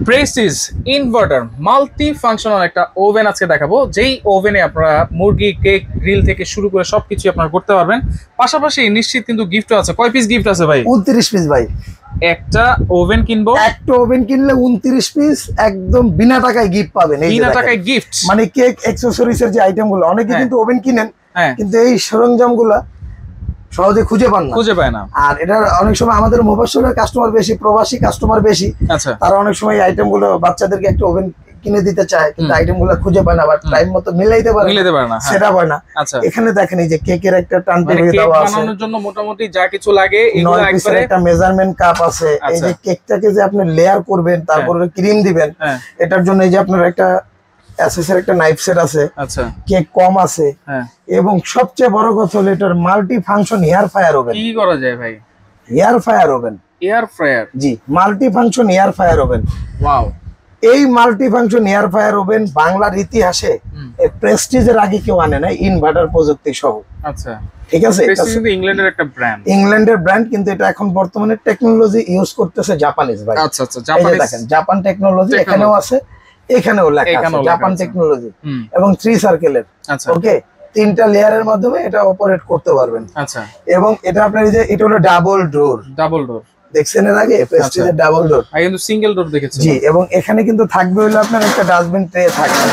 Prestige inverter multi functional একটা oven আজকে দেখাবো, যেই ওভেনে আপনারা মুরগি, কেক, গ্রিল থেকে শুরু করে সবকিছু আপনারা করতে পারবেন। পাশাপাশি নিশ্চিত কিন্তু গিফটও আছে। কয় পিস গিফট আছে ভাই? 29 পিস ভাই। একটা ওভেন কিনবো, একটা ওভেন কিনলে 29 পিস একদম বিনা টাকায় গিফট পাবেন। এই বিনা টাকায় গিফট মানে কেক অ্যাকসেসরিজ এর যে আইটেম গুলো, অনেকে কিন্তু ওভেন কিনেন কিন্তু এই সরঞ্জাম গুলা সহজে খুঁজে পায় না। আর এটা অনেক সময় আমাদের মফস্বলের কাস্টমার বেশি, প্রবাসী কাস্টমার বেশি। আচ্ছা, তারা অনেক সময় এই আইটেম গুলো বাচ্চাদেরকে একটা ওভেন কিনে দিতে চায় কিন্তু আইটেম গুলো খুঁজে পায় না বা টাইম মতো মিলাইতে পারে না, সেটা হয় না। আচ্ছা, এখানে দেখেন এই যে কেকের একটা টান টেবিল দেওয়া আছে, বানানোর জন্য মোটামুটি যা কিছু লাগে এগুলো 9 পিসের একটা মেজারমেন্ট কাপ আছে। এই যে কেকটাকে যে আপনি লেয়ার করবেন, তারপরে ক্রিম দিবেন, এটার জন্য এই যে আপনার একটা এসএসের একটা নাইফ সেট আছে। আচ্ছা, কেক কম আছে এবং সবচেয়ে বড় কথা হলো এটার multi function air fire oven. কি করা যায় ভাই? Air fire oven, air fryer. জি, multi function air fire oven. Wow! এই multi function air fire oven বাংলার ইতিহাসে প্রেস্টিজের আগে কেউ আনে না, ইনভার্টার প্রযুক্তি সহ। আচ্ছা, ঠিক আছে, প্রেস্টিজ কিন্তু ইংল্যান্ডের একটা ব্র্যান্ড, ইংল্যান্ডের ব্র্যান্ড, কিন্তু এটা এখন বর্তমানে টেকনোলজি ইউজ করতেছে জাপানিজ ভাই। আচ্ছা আচ্ছা, জাপানিজ দেখেন জাপান টেকনোলজি এখানেও আছে, এখানেও লেখা আছে জাপান টেকনোলজি এবং 3 সার্কেলের। আচ্ছা, ওকে, 3টা লেয়ারের মাধ্যমে এটা অপারেট করতে পারবেন। আচ্ছা, এবং এটা আপনার এই যে এটা হলো ডাবল ডোর। দেখছেন এর আগে প্রেস্টিজের ডাবল ডোর? আমি কিন্তু সিঙ্গেল ডোর দেখেছি। জি, এবং এখানে কিন্তু থাকবে হলো আপনার একটা ডাস্টবিন ট্রে থাকবে।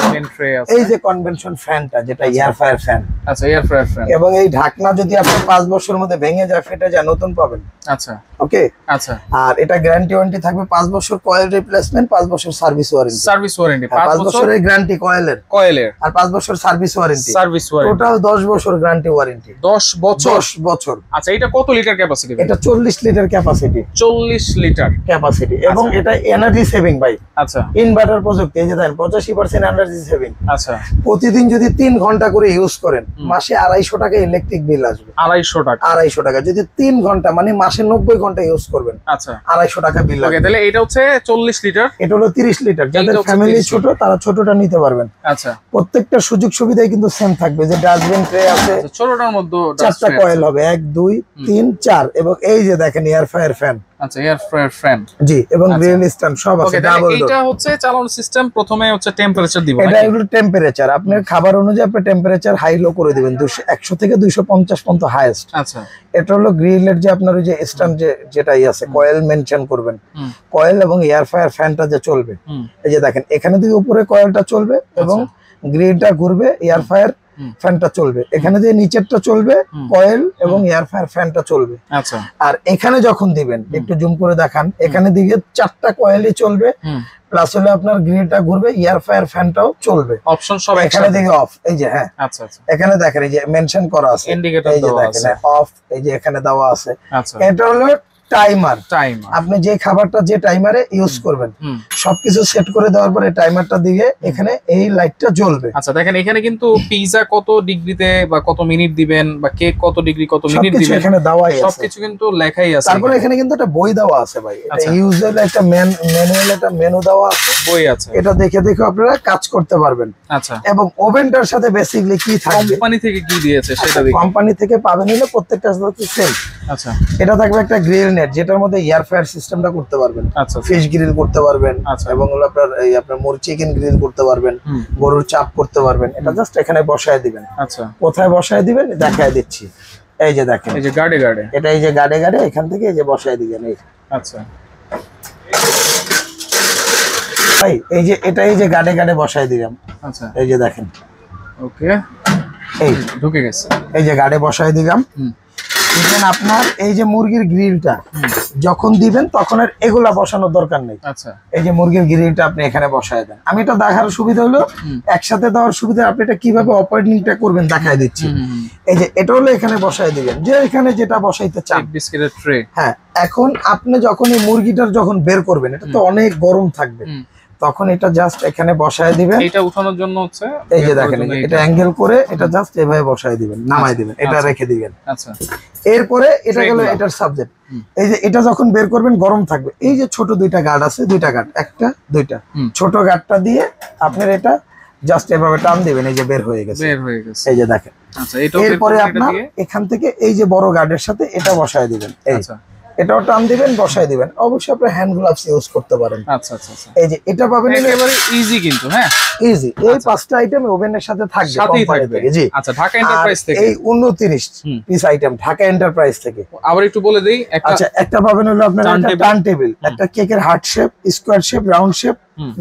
এই যে কনভেনশন ফ্যানটা, যেটা এয়ার ফায়ার ফ্যান। আচ্ছা, এয়ার ফায়ার ফ্যান। এবং এই ঢাকনা যদি আপনি 5 বছরের মধ্যে ভেঙে যায়, ফেটে যায়, নতুন পাবেন। আচ্ছা, ওকে। আচ্ছা, আর এটা গ্যারান্টি ওয়ারেন্টি থাকবে 5 বছর কয়েল রিপ্লেসমেন্ট, 5 বছর সার্ভিস ওয়ারেন্টি। 5 বছরের গ্যারান্টি কয়েলের আর 5 বছর সার্ভিস ওয়ারেন্টি। টোটাল 10 বছর গ্যারান্টি ওয়ারেন্টি। 10 বছর। আচ্ছা, এটা কত লিটার ক্যাপাসিটি? এটা 40 লিটার ক্যাপাসিটি। 40 litre capacity. এবং এটা এনার্জি সেভিং ভাই। আচ্ছা, ইনভার্টার প্রযুক্তি। এই যে দেখেন 85% এনার্জি সেভিং। আচ্ছা, প্রতিদিন যদি 3 ঘন্টা করে ইউজ করেন, মাসে 250 টাকা ইলেকট্রিক বিল আসবে। 250 টাকা যদি 3 ঘন্টা, মানে মাসে 90 ঘন্টা ইউজ করবেন। আচ্ছা, 250 টাকা বিল আসবে। তাহলে এটা হচ্ছে 40 লিটার, এটা হলো 30 লিটার। যাদের ফ্যামিলি ছোট তারা ছোটটা নিতে পারবেন। আচ্ছা, প্রত্যেকটা সুযোগ সুবিধাই কিন্তু সেম থাকবে। যে ডাস্টবিন ট্রে আছে, ছোটটার মধ্যে 4টা কয়েল হবে, 1 2 3 4। এবং এই যে দেখেন এয়ার ফায়ার ফ্যান। আচ্ছা, এয়ার ফায়ার ফ্যান। জি, এবং গ্রিল স্ট্যান্ড সব আছে। Double door. এটা হচ্ছে চালানোর সিস্টেম। প্রথমে হচ্ছে টেম্পারেচার দিব। এটা হলো টেম্পারেচার। আপনার খাবার অনুযায়ী আপনি টেম্পারেচার হাই লো করে দিবেন। 100 থেকে 250 পর্যন্ত হাইয়েস্ট। আচ্ছা, এটা হলো গ্রিলের যে আপনার ওই যে স্ট্যান্ড যেটাই আছে, কয়েল মেনশন করবেন। কয়েল এবং এয়ার ফায়ার ফ্যানটা যে চলবে, এই যে দেখেন এখানে থেকে উপরে কয়েলটা চলবে এবং গ্রিলটা ঘুরবে, এয়ার ফায়ার ফ্যানটা চলবে। এখানে দিয়ে নিচেরটা চলবে, কয়েল এবং এয়ার ফায়ার ফ্যানটা চলবে। আচ্ছা, আর এখানে যখন দিবেন, একটু জুম করে দেখান, এখানে দিকে 4টা কয়েলই চলবে, প্লাস হলে আপনার গ্রিলটা ঘুরবে, এয়ার ফায়ার ফ্যানটাও চলবে। অপশন সব এখানে দিকে অফ। এই যে হ্যাঁ, আচ্ছা আচ্ছা, এখানে দেখেন এই যে মেনশন করা আছে, ইন্ডিকেটর এই যে দেওয়া দেখেন আছে, অফ। এই যে এখানে দেওয়া আছে। আচ্ছা, এটা হলো টাইমার। আপনি যে খাবারটা যে টাইমারে ইউজ করবেন সবকিছু সেট করে দেওয়ার পরে টাইমারটা দিয়ে এখানে এই লাইটটা জ্বলবে। আচ্ছা, দেখেন এখানে কিন্তু পিজা কত ডিগ্রিতে বা কত মিনিট দিবেন বা কেক কত ডিগ্রি কত মিনিট দিবেন এখানে দেওয়াই আছে, সবকিছু কিন্তু লেখাই আছে। তারপরে এখানে কিন্তু একটা বই দেওয়া আছে ভাই। এটা ইউজার একটা ম্যানুয়াল, একটা মেনু দেওয়া আছে, বই আছে। এটা দেখে দেখে আপনারা কাজ করতে পারবেন। আচ্ছা, এবং ওভেনটার সাথে বেসিক্যালি কি থাকবে, কোম্পানি থেকে কি দিয়েছে সেটা দেখুন। কোম্পানি থেকে পাবেন হলো প্রত্যেকটার সাথে সেম। আচ্ছা, এটা থাকবে একটা গ্রিল নেট, যেটার মধ্যে এয়ার ফায়ার সিস্টেমটা করতে পারবেন। আচ্ছা, ফিশ গ্রিল করতে পারবেন এবং হলো আপনার মুরগি চিকেন গ্রিল করতে পারবেন, গরুর চাপ করতে পারবেন। এটা জাস্ট এখানে বসায় দিবেন। আচ্ছা, কোথায় বসায় দিবেন দেখায় দিচ্ছি। এই যে দেখেন, এই যে গাড়ে এটা এই যে গাড়ে এখান থেকে এই যে বসায় দিবেন। এই আচ্ছা ভাই, এই যে এটা এই যে গাড়ে বসায় দিলাম। আচ্ছা, এই যে দেখেন, ওকে, এই ঢুকে গেছে। এই যে গাড়ে বসায় দিলাম। ইভেন আপনার এই যে মুরগির গ্রিলটা যখন দিবেন তখন আর এগুলা বসানোর দরকার নেই। আচ্ছা, এই যে মুরগির গ্রিলটা আপনি এখানে বসায় দেন। আমি এটা দেখার সুবিধা হলো একসাথে দেওয়ার সুবিধা, আপনি এটা কিভাবে অপারেটিংটা করবেন দেখায় দিচ্ছি। এই যে এটা হলো এখানে বসায় দিবেন, যে এখানে যেটা বসাইতে চান। বিস্কিটের ট্রে। হ্যাঁ, এখন আপনি যখন এই মুরগিটার যখন বের করবেন, এটা তো অনেক গরম থাকবে, তখন এটা জাস্ট এখানে বসায় দিবেন। এটা উঠানোর জন্য হচ্ছে এই যে দেখেন এটা অ্যাঙ্গেল করে এটা জাস্ট এভাবে বসায় দিবেন, নামায় দিবেন, এটা রেখে দিবেন। আচ্ছা, এরপরে এটা গেল এটার সাবজেক্ট। এই যে এটা যখন বের করবেন গরম থাকবে। এই যে ছোট 2টা গার্ড আছে, 2টা গার্ড, একটা 2টা ছোট গার্ডটা দিয়ে আপনার এটা জাস্ট এভাবে টান দিবেন, এই যে বের হয়ে গেছে। এই যে দেখেন। আচ্ছা, এরপরে আপনার এখান থেকে এই যে বড় গার্ডের সাথে এটা বসায় দিবেন। এই এটাও টান দিবেন, বসাই দিবেন। অবশ্যই আপনি হ্যান্ড গ্লাভস ইউজ করতে পারেন। আচ্ছা আচ্ছা আচ্ছা, এই যে এটা পাবেন একেবারে ইজি কিন্তু, হ্যাঁ ইজি। এই 5টা আইটেম ওভেনের সাথে থাকবে সাথেই কোম্পানি থাকবে। থেকে। জি আচ্ছা, ঢাকা এন্টারপ্রাইজ থেকে এই 29 পিস আইটেম ঢাকা এন্টারপ্রাইজ থেকে। আবার একটু বলে দেই, একটা আচ্ছা, একটা পাবেন হলো আপনার একটা টার্ন টেবিল, একটা কেকের heart shape, square shape, round shape,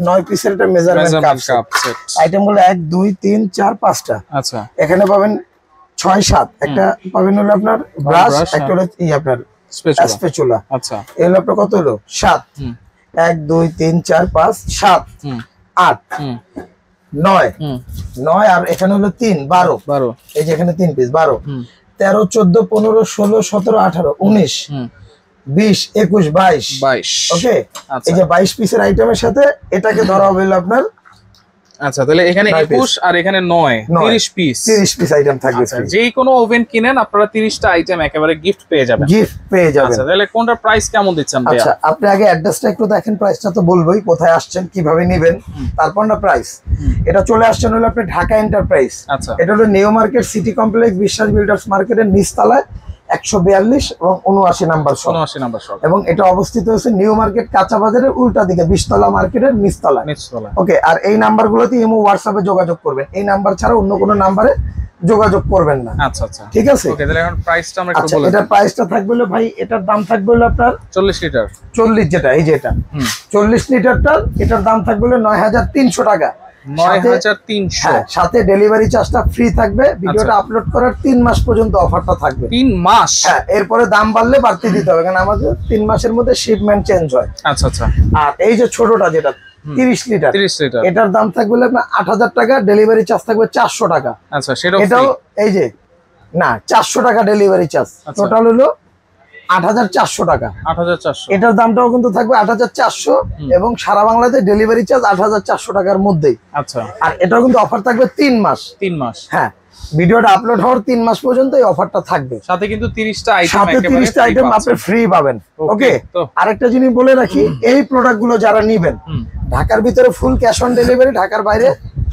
9 পিসের একটা মেজারমেন্ট কাপ সেট। আইটেম গুলো 1 2 3 4 5টা। আচ্ছা, এখানে পাবেন 6 7। একটা পাবেন হলো আপনার ব্রাশ, একটা হলো আপনার স্প্যাচুলা। আচ্ছা, এগুলো আপনার কত হলো 7। 1 2 3 4 5 7 8 9 9 আর এখানে হলো 3 12। এই যে এখানে 3 পিস 12 13 14 15 16 17 18 19 20 21 22। ওকে, এই যে 22 পিসের আইটেমের সাথে এটাকে ধরা হবে হলো আপনার। আচ্ছা, তাহলে এখানে 21 আর এখানে 9 30 পিস আইটেম থাকবে। যে কোনো ওভেন কিনেন আপনারা 30টা আইটেম একেবারে গিফট পেয়ে যাবেন। আচ্ছা, তাহলে কোনটার প্রাইস কেমন দিচ্ছেন ভাইয়া? আচ্ছা, আপনি আগে অ্যাড্রেসটা একটু দেখেন, প্রাইসটা তো বলবোই, কোথায় আসছেন কিভাবে নেবেন, তারপর না প্রাইস। এটা চলে আসছেন হলো আপনি ঢাকা এন্টারপ্রাইজ। আচ্ছা, এটা হলো নিউ মার্কেট সিটি কমপ্লেক্স বিশ্বাস বিল্ডার্স মার্কেটের নিচতলায় 142 এবং 79 নাম্বার শপ। 79 নাম্বার শপ, এবং এটা অবস্থিত হচ্ছে নিউ মার্কেট কাঁচা বাজারের উল্টা দিকে 20তলা মার্কেটের নিচতলায়। ওকে, আর এই নাম্বারগুলোতে ইমো হোয়াটসঅ্যাপে যোগাযোগ করবেন। এই নাম্বার ছাড়া অন্য কোনো নাম্বারে যোগাযোগ করবেন না। আচ্ছা আচ্ছা, ঠিক আছে। ওকে, তাহলে এখন প্রাইসটা আমরা একটু বলে দিই। এটার প্রাইসটা থাকবে হলো ভাই, এটার দাম থাকবে হলো আপনার 40 লিটার 40, যেটা এই যে এটা 40 লিটারটার এটার দাম থাকবে হলো 9300 টাকা। 9300, সাথে ডেলিভারি চার্জটা ফ্রি থাকবে। ভিডিওটা আপলোড করার 3 মাস পর্যন্ত অফারটা থাকবে। 3 মাস? হ্যাঁ, এরপরে দাম বাড়লে বাড়তি দিতে হবে, কারণ আমাদের 3 মাসের মধ্যে শিপমেন্ট চেঞ্জ হয়। আচ্ছা আচ্ছা। আর এই যে ছোটটা যেটা 30 লিটার, এটার দাম থাকবে আপনার 8000 টাকা, ডেলিভারি চার্জ থাকবে 400 টাকা। আচ্ছা, সেটা এটাও এই যে না 400 টাকা ডেলিভারি চার্জ, টোটাল হলো 8400 টাকা। 8400, এটার দামটাও কিন্তু থাকবে 8400 এবং সারা বাংলাতে ডেলিভারি চার্জ 8400 টাকার মধ্যেই। আচ্ছা, আর এটাও কিন্তু অফার থাকবে 3 মাস। 3 মাস, হ্যাঁ, ভিডিওটা আপলোড হওয়ার 3 মাস পর্যন্ত এই অফারটা থাকবে। সাথে কিন্তু 30টা আইটেম, সাথে 30টা আইটেম আপনি ফ্রি পাবেন। ওকে, আরেকটা জিনিস বলে রাখি, এই প্রোডাক্টগুলো যারা নেবেন ঢাকার ভিতরে ফুল ক্যাশ অন ডেলিভারি, ঢাকার বাইরে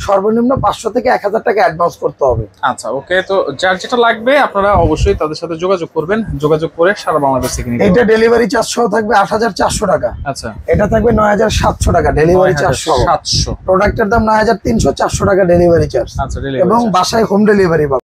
সর্বনিম্ন 500 থেকে 1000 টাকা অ্যাডভান্স করতে হবে। আচ্ছা, ওকে, তো যার যেটা লাগবে আপনারা অবশ্যই তাদের সাথে যোগাযোগ করবেন, যোগাযোগ করে সারা বাংলাদেশ থেকে নিতে। এটা ডেলিভারি চার্জ সহ থাকবে 8400 টাকা। আচ্ছা, এটা থাকবে 9700 টাকা ডেলিভারি চার্জ সহ। 700, প্রোডাক্টের দাম 9300, 400 টাকা ডেলিভারি চার্জ। আচ্ছা, এবং বাসায় হোম ডেলিভারি।